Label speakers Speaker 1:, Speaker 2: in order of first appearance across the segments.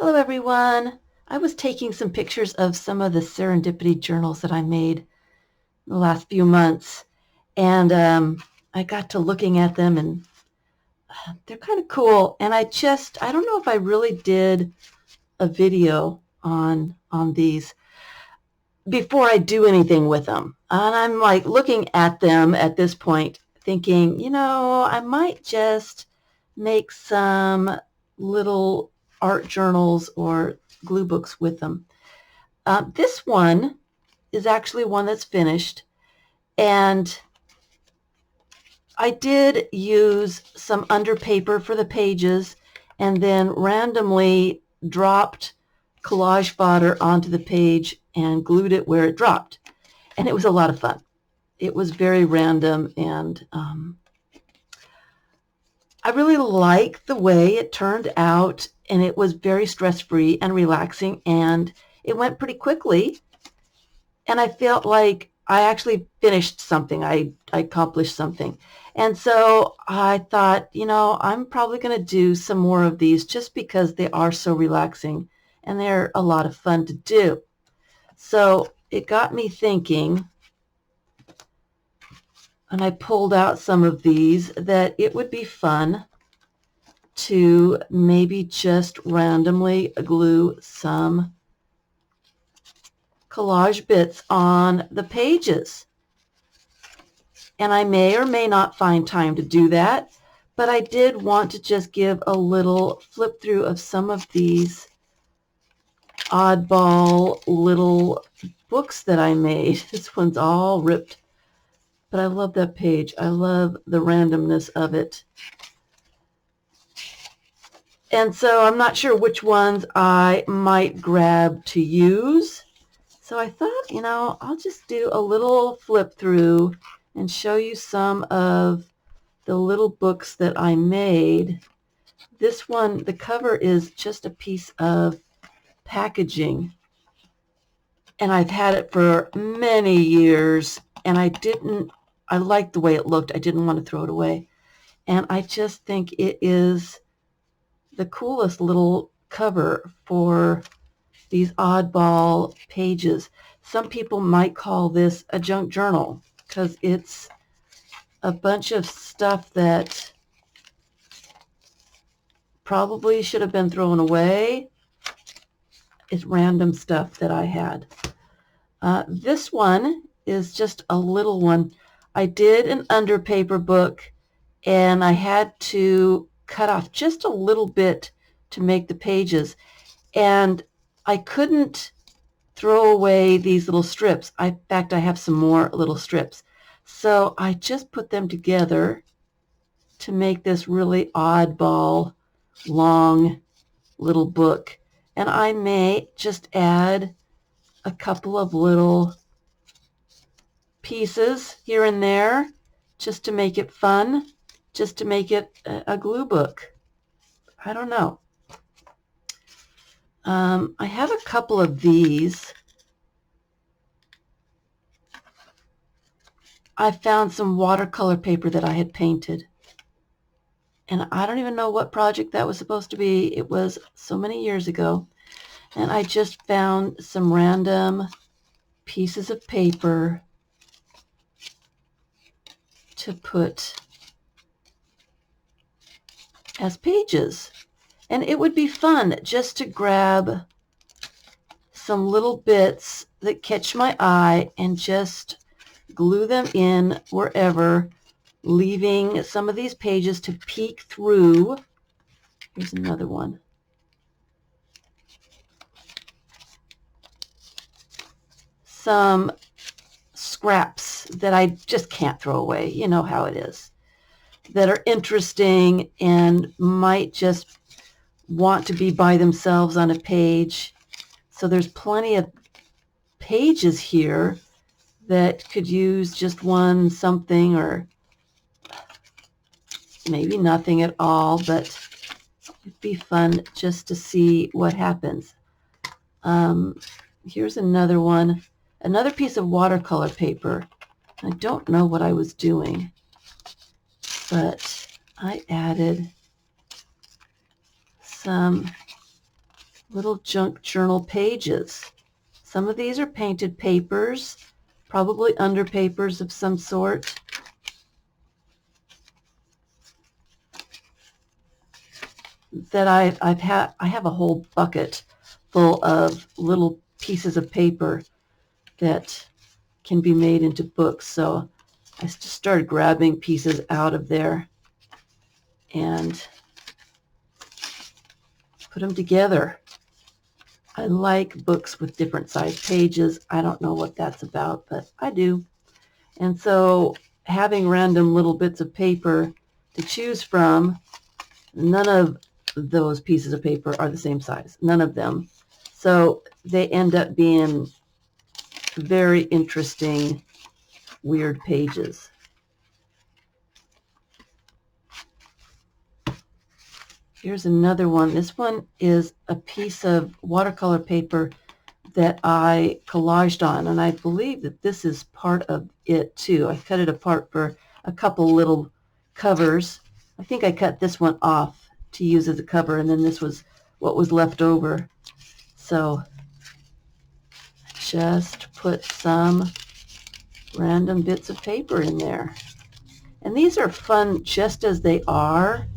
Speaker 1: Hello everyone. I was taking some pictures of some of the Serendipity journals that I made in the last few months, and I got to looking at them, and they're kind of cool. And I don't know if I really did a video on these before I do anything with them. And I'm like looking at them at this point thinking, I might just make some little art journals or glue books with them. This one is actually one that's finished, and I did use some under paper for the pages and then randomly dropped collage fodder onto the page and glued it where it dropped. And it was a lot of fun. It was very random, and I really like the way it turned out, and it was very stress-free and relaxing, and it went pretty quickly, and I felt like I actually finished something. I accomplished something. And so I thought, I'm probably going to do some more of these just because they are so relaxing and they're a lot of fun to do. So it got me thinking, and I pulled out some of these, that it would be fun to maybe just randomly glue some collage bits on the pages. And I may or may not find time to do that, but I did want to just give a little flip through of some of these oddball little books that I made. This one's all ripped, but I love that page. I love the randomness of it. And so I'm not sure which ones I might grab to use. So I thought, I'll just do a little flip through and show you some of the little books that I made. This one, the cover is just a piece of packaging, and I've had it for many years, and I liked the way it looked. I didn't want to throw it away, and I just think it is the coolest little cover for these oddball pages. Some people might call this a junk journal because it's a bunch of stuff that probably should have been thrown away. It's random stuff that I had. This one is just a little one. I did an under paper book, and I had to cut off just a little bit to make the pages, and I couldn't throw away these little strips. In fact, I have some more little strips. So I just put them together to make this really oddball, long little book. And I may just add a couple of little pieces here and there just to make it fun, just to make it a glue book. I don't know. I have a couple of these. I found some watercolor paper that I had painted, and I don't even know what project that was supposed to be. It was so many years ago, and I just found some random pieces of paper to put as pages. And it would be fun just to grab some little bits that catch my eye and just glue them in wherever, leaving some of these pages to peek through. Here's another one. Some scraps that I just can't throw away. You know how it is. That are interesting and might just want to be by themselves on a page. So there's plenty of pages here that could use just one something, or maybe nothing at all, but it'd be fun just to see what happens. Here's another one, another piece of watercolor paper. I don't know what I was doing, but I added some little junk journal pages. Some of these are painted papers, probably under papers of some sort. That I have a whole bucket full of little pieces of paper that can be made into books. So I just started grabbing pieces out of there and put them together. I like books with different size pages. I don't know what that's about, but I do. And so having random little bits of paper to choose from, none of those pieces of paper are the same size. None of them. So they end up being very interesting, weird pages. Here's another one. This one is a piece of watercolor paper that I collaged on, and I believe that this is part of it too. I cut it apart for a couple little covers. I think I cut this one off to use as a cover, and then this was what was left over. So just put some random bits of paper in there. And these are fun just as they are.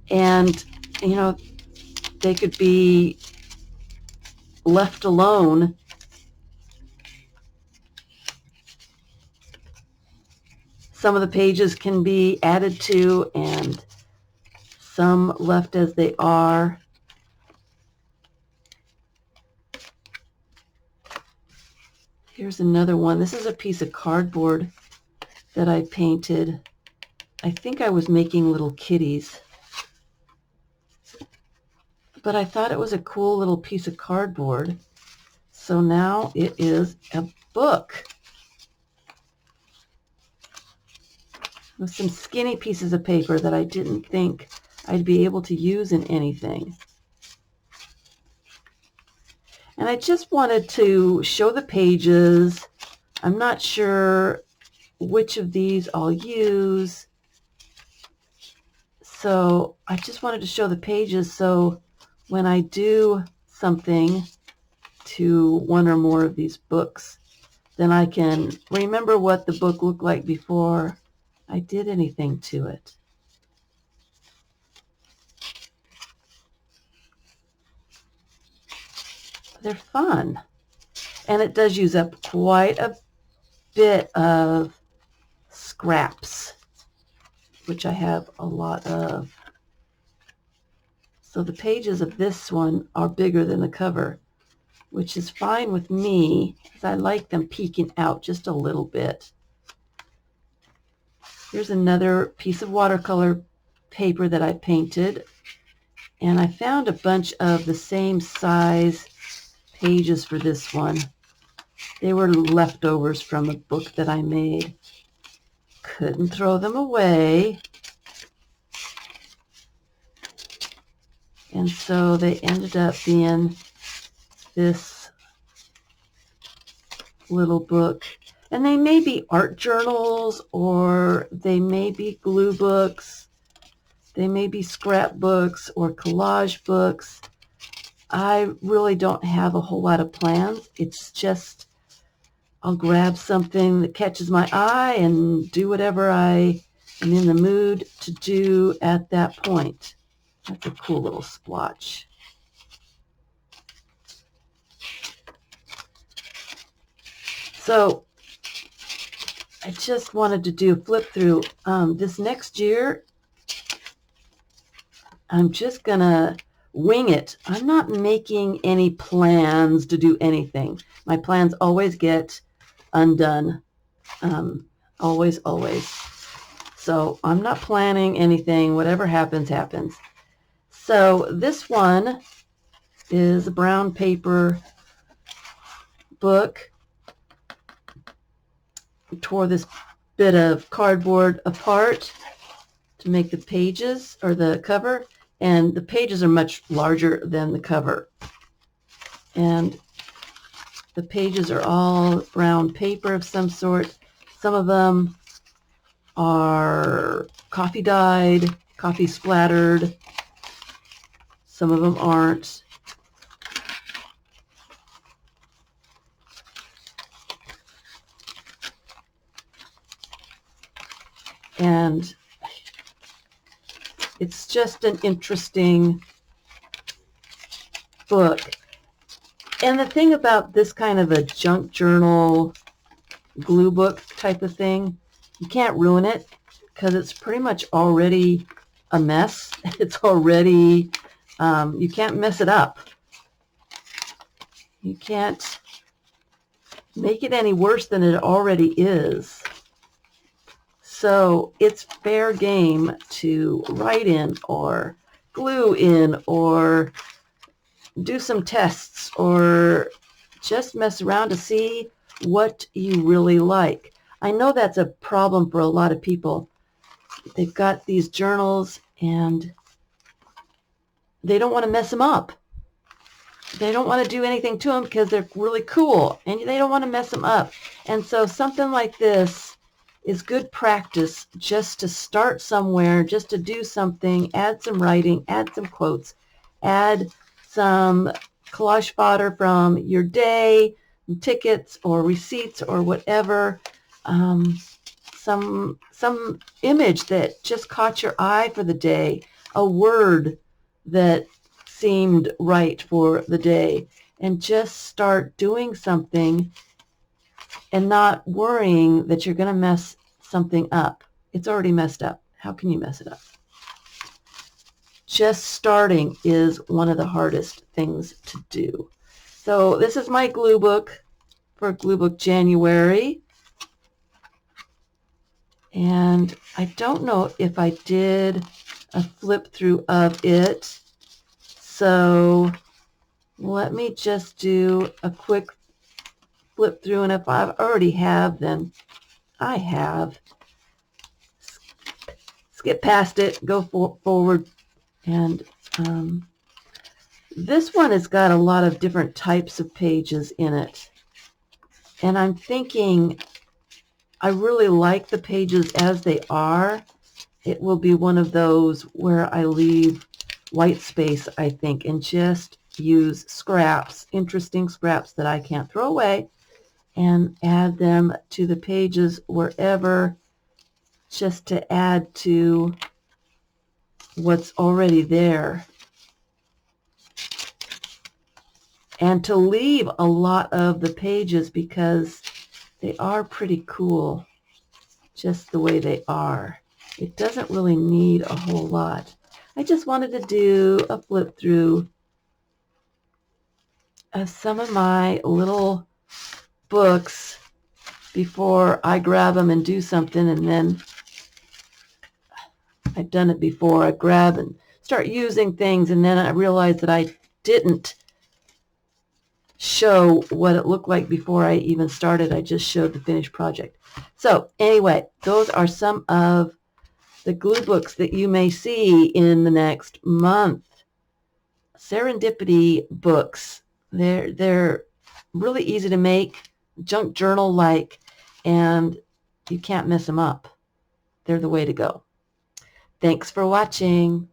Speaker 1: And, you know, they could be left alone. Some of the pages can be added to and some left as they are. Here's another one. This is a piece of cardboard that I painted. I think I was making little kitties. But I thought it was a cool little piece of cardboard. So now it is a book with some skinny pieces of paper that I didn't think I'd be able to use in anything. And I just wanted to show the pages. I'm not sure which of these I'll use. So I just wanted to show the pages so when I do something to one or more of these books, then I can remember what the book looked like before I did anything to it. They're fun. And it does use up quite a bit of scraps, which I have a lot of. So the pages of this one are bigger than the cover, which is fine with me because I like them peeking out just a little bit. Here's another piece of watercolor paper that I painted, and I found a bunch of the same size pages for this one. They were leftovers from a book that I made. Couldn't throw them away. And so they ended up being this little book. And they may be art journals, or they may be glue books. They may be scrapbooks or collage books. I really don't have a whole lot of plans. It's just I'll grab something that catches my eye and do whatever I am in the mood to do at that point. That's a cool little splotch. So I just wanted to do a flip through. This next year, I'm just going to wing it. I'm not making any plans to do anything. My plans always get undone. Always, always. So I'm not planning anything. Whatever happens, happens. So this one is a brown paper book. I tore this bit of cardboard apart to make the pages, or the cover, and the pages are much larger than the cover. And the pages are all brown paper of some sort. Some of them are coffee dyed, coffee splattered. Some of them aren't. And it's just an interesting book. And the thing about this kind of a junk journal glue book type of thing, you can't ruin it because it's pretty much already a mess. It's already, you can't mess it up. You can't make it any worse than it already is. So it's fair game to write in or glue in or do some tests or just mess around to see what you really like. I know that's a problem for a lot of people. They've got these journals and they don't want to mess them up. They don't want to do anything to them because they're really cool and they don't want to mess them up. And so something like this is good practice just to start somewhere, just to do something, add some writing, add some quotes, add some collage fodder from your day, tickets or receipts or whatever, some image that just caught your eye for the day, a word that seemed right for the day, and just start doing something and not worrying that you're going to mess something up. It's already messed up. How can you mess it up? Just starting is one of the hardest things to do. So this is my glue book for Glue Book January. And I don't know if I did a flip through of it. So let me just do a quick flip through, and if I already have, then I have. Skip past it, go forward, and this one has got a lot of different types of pages in it. And I'm thinking I really like the pages as they are. It will be one of those where I leave white space, I think, and just use scraps, interesting scraps that I can't throw away, and add them to the pages wherever, just to add to what's already there. And to leave a lot of the pages because they are pretty cool just the way they are. It doesn't really need a whole lot. I just wanted to do a flip through of some of my little books before I grab them and do something, and then I've done it before. I grab and start using things, and then I realize that I didn't show what it looked like before I even started. I just showed the finished project. So anyway, those are some of the glue books that you may see in the next month. Serendipity books. They're really easy to make, junk journal like, and you can't mess them up. They're the way to go. Thanks for watching.